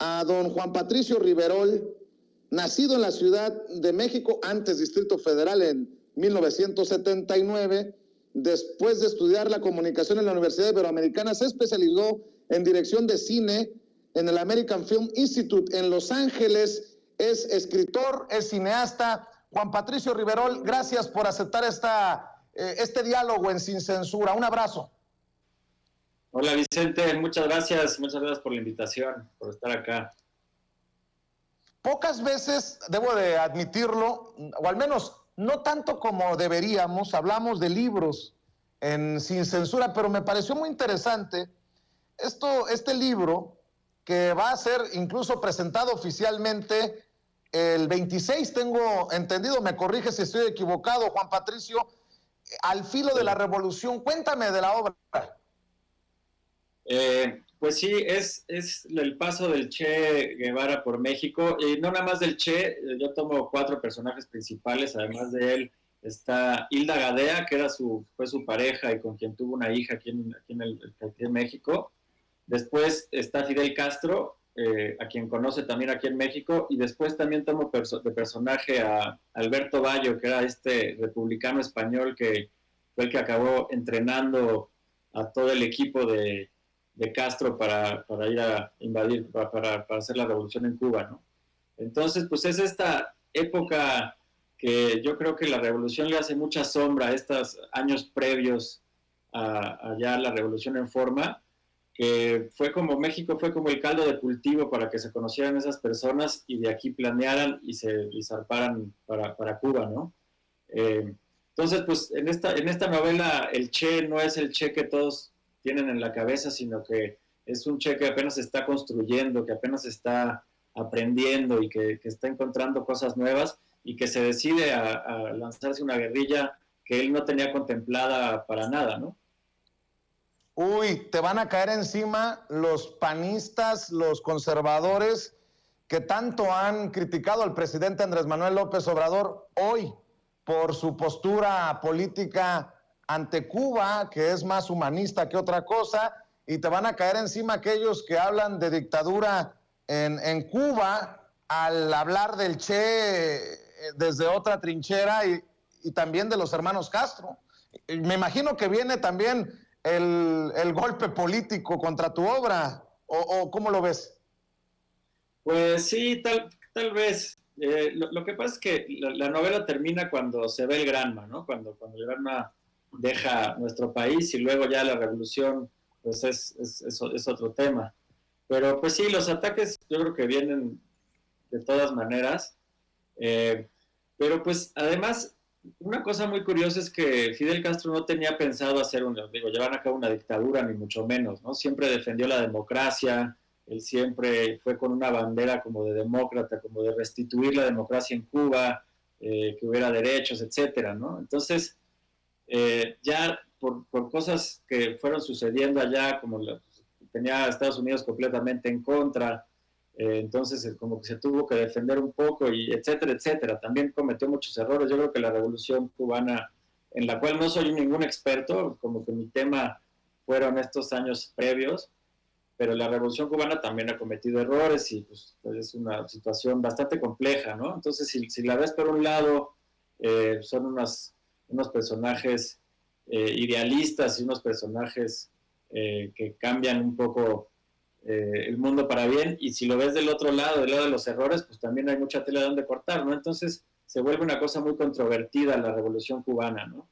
a don Juan Patricio Riverol, nacido en la Ciudad de México, antes Distrito Federal, en 1979. Después de estudiar la comunicación en la Universidad Iberoamericana, se especializó en dirección de cine en el American Film Institute en Los Ángeles. Es escritor, es cineasta. Juan Patricio Riverol, gracias por aceptar este diálogo en Sin Censura. Un abrazo. Hola Vicente, muchas gracias por la invitación, por estar acá. Pocas veces, debo de admitirlo, o al menos no tanto como deberíamos, hablamos de libros en Sin Censura, pero me pareció muy interesante este libro que va a ser incluso presentado oficialmente el 26, tengo entendido, me corrige si estoy equivocado, Juan Patricio, Al filo de la revolución. Cuéntame de la obra. Pues sí, es el paso del Che Guevara por México, y no nada más del Che. Yo tomo 4 personajes principales. Además de él está Hilda Gadea, que fue su pareja y con quien tuvo una hija aquí en México. Después está Fidel Castro, a quien conoce también aquí en México, y después también tomo de personaje a Alberto Bayo, que era este republicano español que fue el que acabó entrenando a todo el equipo de Castro para ir a invadir, para hacer la revolución en Cuba, ¿no? Entonces, pues es esta época que yo creo que la revolución le hace mucha sombra a estos años previos a ya la revolución en forma, que México fue como el caldo de cultivo para que se conocieran esas personas y de aquí planearan y zarparan para Cuba, ¿no? Entonces, pues en esta novela el Che no es el Che que todos tienen en la cabeza, sino que es un Che que apenas está construyendo, que apenas está aprendiendo y que está encontrando cosas nuevas, y que se decide a lanzarse una guerrilla que él no tenía contemplada para nada, ¿no? Uy, te van a caer encima los panistas, los conservadores que tanto han criticado al presidente Andrés Manuel López Obrador hoy por su postura política ante Cuba, que es más humanista que otra cosa, y te van a caer encima aquellos que hablan de dictadura en Cuba al hablar del Che desde otra trinchera y también de los hermanos Castro. Me imagino que viene también el golpe político contra tu obra, o ¿cómo lo ves? Pues sí, tal vez. Lo que pasa es que la novela termina cuando se ve el Granma, ¿no? Cuando el Granma deja nuestro país, y luego ya la revolución, pues es otro tema. Pero pues sí, los ataques yo creo que vienen de todas maneras. Pero pues además, una cosa muy curiosa es que Fidel Castro no tenía pensado llevar a cabo una dictadura, ni mucho menos, ¿no? Siempre defendió la democracia. Él siempre fue con una bandera como de demócrata, como de restituir la democracia en Cuba, que hubiera derechos, etcétera, ¿no? Entonces, ya por cosas que fueron sucediendo allá, tenía a Estados Unidos completamente en contra, entonces como que se tuvo que defender un poco, y etcétera, etcétera. También cometió muchos errores. Yo creo que la revolución cubana, en la cual no soy ningún experto, como que mi tema fueron estos años previos, pero la revolución cubana también ha cometido errores, y pues es una situación bastante compleja, ¿no? Entonces, si la ves por un lado, son unos personajes idealistas y unos personajes que cambian un poco el mundo para bien, y si lo ves del otro lado, del lado de los errores, pues también hay mucha tela donde cortar, ¿no? Entonces se vuelve una cosa muy controvertida la revolución cubana, ¿no?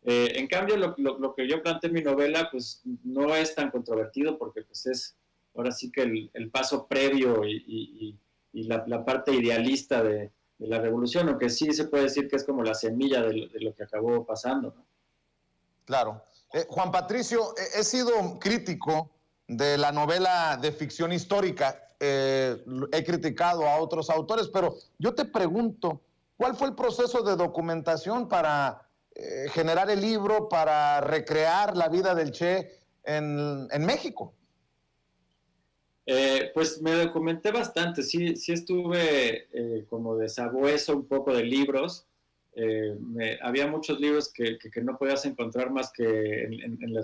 En cambio, lo que yo planteé en mi novela, pues no es tan controvertido, porque pues es ahora sí que el paso previo y la parte idealista de la revolución, aunque sí se puede decir que es como la semilla de lo que acabó pasando, ¿no? Claro. Juan Patricio, he sido crítico de la novela de ficción histórica. He criticado a otros autores, pero yo te pregunto, ¿cuál fue el proceso de documentación para generar el libro, para recrear la vida del Che en México? Pues me documenté bastante. Sí estuve como de sabueso un poco de libros. Había muchos libros que no podías encontrar más que en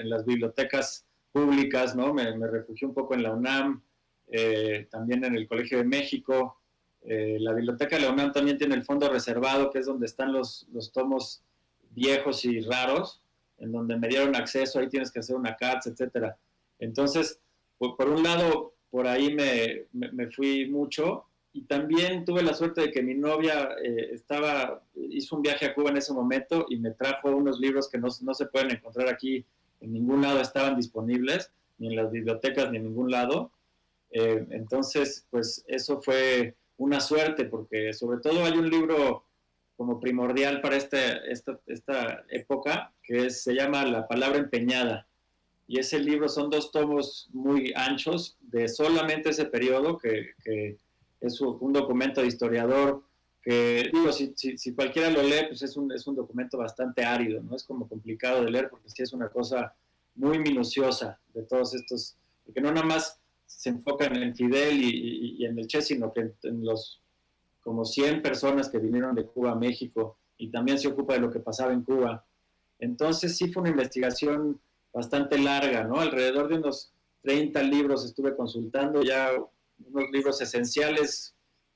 las bibliotecas públicas, ¿no? Me refugié un poco en la UNAM, también en el Colegio de México. La Biblioteca de la UNAM también tiene el fondo reservado, que es donde están los tomos viejos y raros, en donde me dieron acceso, ahí tienes que hacer una CATS, etcétera. Entonces, por un lado, por ahí me fui mucho, y también tuve la suerte de que mi novia hizo un viaje a Cuba en ese momento y me trajo unos libros que no se pueden encontrar aquí en ningún lado, estaban disponibles, ni en las bibliotecas ni en ningún lado. Entonces, pues eso fue una suerte, porque sobre todo hay un libro como primordial para esta época, que se llama La Palabra Empeñada. Y ese libro son 2 tomos muy anchos de solamente ese periodo, que es un documento de historiador que, digo, si cualquiera lo lee, pues es un documento bastante árido, ¿no? Es como complicado de leer porque sí es una cosa muy minuciosa de todos estos, porque no nada más se enfocan en Fidel y en el Che, sino que en los como 100 personas que vinieron de Cuba a México, y también se ocupa de lo que pasaba en Cuba. Entonces sí fue una investigación bastante larga, ¿no? Alrededor de unos 30 libros estuve consultando, ya unos libros esenciales,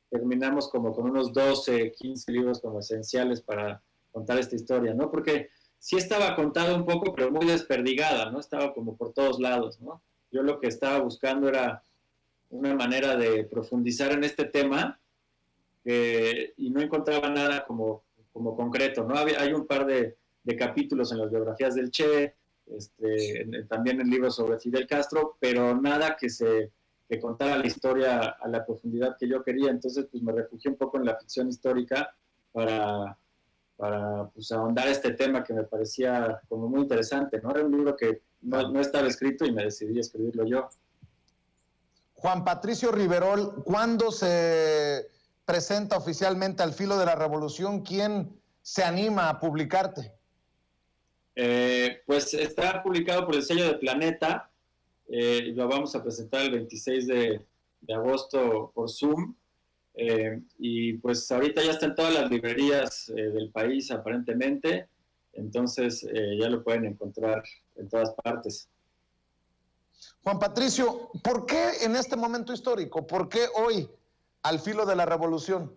terminamos como con unos 12, 15 libros como esenciales para contar esta historia, ¿no? Porque sí estaba contada un poco, pero muy desperdigada, ¿no? Estaba como por todos lados, ¿no? Yo lo que estaba buscando era una manera de profundizar en este tema, y no encontraba nada como concreto, ¿no? Hay un par de capítulos en las biografías del Che, también en libros sobre Fidel Castro, pero nada que contara la historia a la profundidad que yo quería. Entonces, pues me refugié un poco en la ficción histórica para pues, ahondar este tema que me parecía como muy interesante, ¿no? Era un libro que no estaba escrito y me decidí a escribirlo yo. Juan Patricio Riverol, ¿cuándo se presenta oficialmente Al Filo de la Revolución? ¿Quién se anima a publicarte? Pues está publicado por el sello de Planeta, lo vamos a presentar el 26 de agosto por Zoom, y pues ahorita ya está en todas las librerías del país aparentemente, entonces ya lo pueden encontrar en todas partes. Juan Patricio, ¿por qué en este momento histórico? ¿Por qué hoy Al Filo de la Revolución?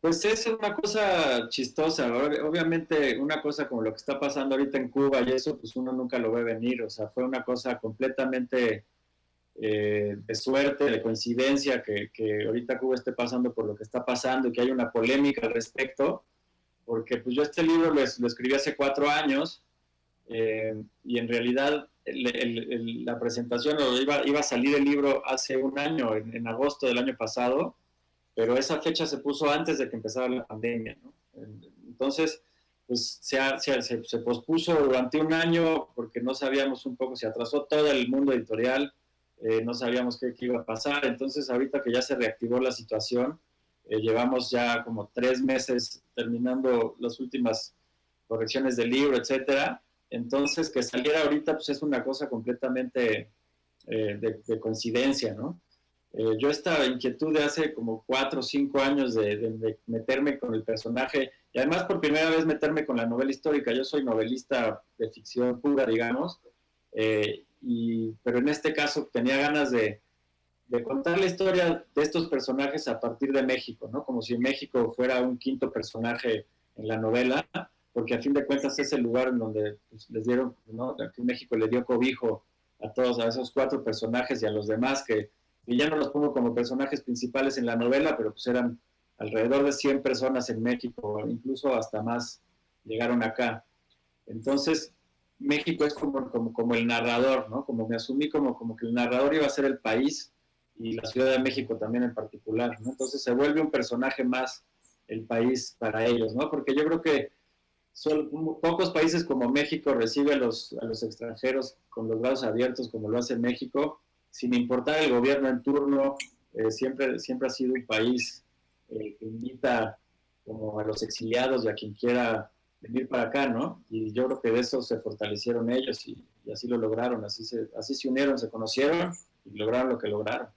Pues es una cosa chistosa, obviamente una cosa como lo que está pasando ahorita en Cuba y eso, pues uno nunca lo ve venir, o sea, fue una cosa completamente de suerte, de coincidencia, que ahorita Cuba esté pasando por lo que está pasando y que hay una polémica al respecto, porque pues yo este libro lo escribí hace 4 años, y en realidad la presentación, iba a salir el libro hace 1 año, en agosto del año pasado, pero esa fecha se puso antes de que empezara la pandemia, ¿no? Entonces, pues se pospuso durante 1 año porque no sabíamos un poco, se atrasó todo el mundo editorial, no sabíamos qué iba a pasar. Entonces, ahorita que ya se reactivó la situación, llevamos ya como 3 meses terminando las últimas correcciones del libro, etcétera. Entonces, que saliera ahorita, pues es una cosa completamente de coincidencia, ¿no? Yo esta inquietud de hace como 4 o 5 años de meterme con el personaje, y además por primera vez meterme con la novela histórica. Yo soy novelista de ficción pura, digamos, pero en este caso tenía ganas de contar la historia de estos personajes a partir de México, ¿no? Como si México fuera un 5º personaje en la novela, porque a fin de cuentas es el lugar en donde pues, les dieron, ¿no? Aquí México le dio cobijo a esos 4 personajes y a los demás y ya no los pongo como personajes principales en la novela, pero pues eran alrededor de 100 personas en México, incluso hasta más llegaron acá. Entonces, México es como el narrador, ¿no? Como me asumí como que el narrador iba a ser el país y la Ciudad de México también en particular, ¿no? Entonces se vuelve un personaje más el país para ellos, ¿no? Porque yo creo que pocos países como México reciben a los extranjeros con los brazos abiertos como lo hace México, sin importar el gobierno en turno. Siempre ha sido un país que invita como a los exiliados y a quien quiera venir para acá, ¿no? Y yo creo que de eso se fortalecieron ellos y así lo lograron, así se unieron, se conocieron y lograron lo que lograron.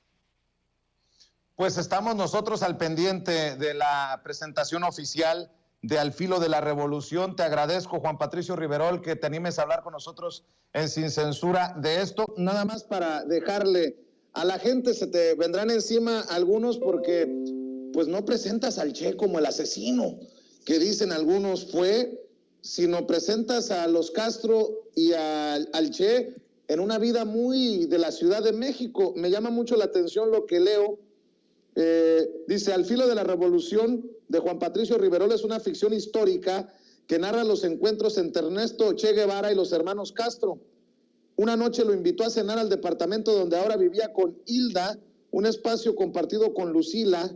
Pues estamos nosotros al pendiente de la presentación oficial de Al Filo de la Revolución. Te agradezco, Juan Patricio Riverol, que te animes a hablar con nosotros en Sin Censura de esto. Nada más para dejarle a la gente se te vendrán encima algunos porque pues no presentas al Che como el asesino que dicen algunos fue, sino presentas a los Castro y al Che en una vida muy de la Ciudad de México. Me llama mucho la atención lo que leo. Dice, Al filo de la revolución de Juan Patricio Riverol es una ficción histórica que narra los encuentros entre Ernesto Che Guevara y los hermanos Castro. Una noche lo invitó a cenar al departamento donde ahora vivía con Hilda, un espacio compartido con Lucila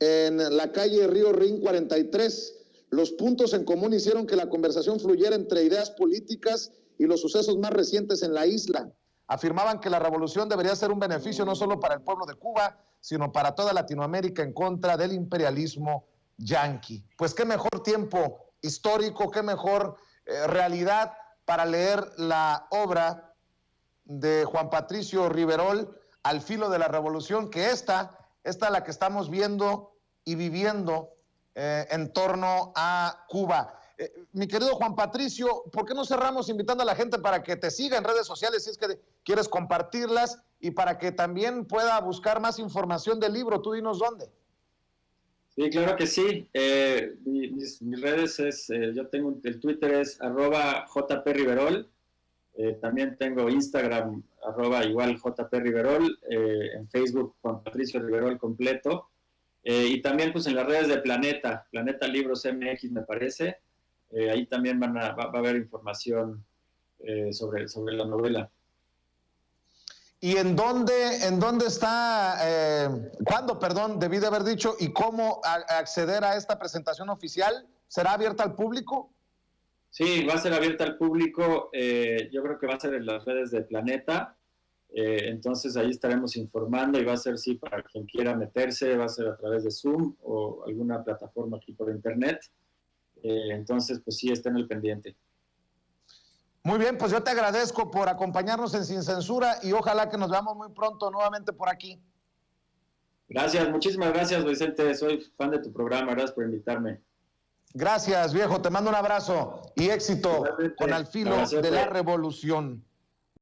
en la calle Río Rin 43. Los puntos en común hicieron que la conversación fluyera entre ideas políticas y los sucesos más recientes en la isla. Afirmaban que la revolución debería ser un beneficio no solo para el pueblo de Cuba, sino para toda Latinoamérica en contra del imperialismo yanqui. Pues qué mejor tiempo histórico, qué mejor realidad para leer la obra de Juan Patricio Riverol, Al filo de la revolución, que esta la que estamos viendo y viviendo en torno a Cuba. Mi querido Juan Patricio, ¿por qué no cerramos invitando a la gente para que te siga en redes sociales si es que quieres compartirlas y para que también pueda buscar más información del libro? Tú dinos dónde. Sí, claro que sí. Mis redes yo tengo el Twitter es @jpriverol. También tengo Instagram igual jpriverol, en Facebook Juan Patricio Riverol completo. Y también pues en las redes de Planeta Libros MX me parece. Ahí también va a haber información sobre la novela. ¿Y en dónde está, cuándo, debí de haber dicho, y cómo acceder a esta presentación oficial? ¿Será abierta al público? Sí, va a ser abierta al público. Yo creo que va a ser en las redes de Planeta. Entonces ahí estaremos informando y va a ser, sí, para quien quiera meterse, va a ser a través de Zoom o alguna plataforma aquí por internet. Entonces, pues sí, estén al pendiente. Muy bien, pues yo te agradezco por acompañarnos en Sin Censura y ojalá que nos veamos muy pronto nuevamente por aquí. Gracias, muchísimas gracias, Vicente. Soy fan de tu programa. Gracias por invitarme. Gracias, viejo. Te mando un abrazo y éxito con Al filo de la revolución.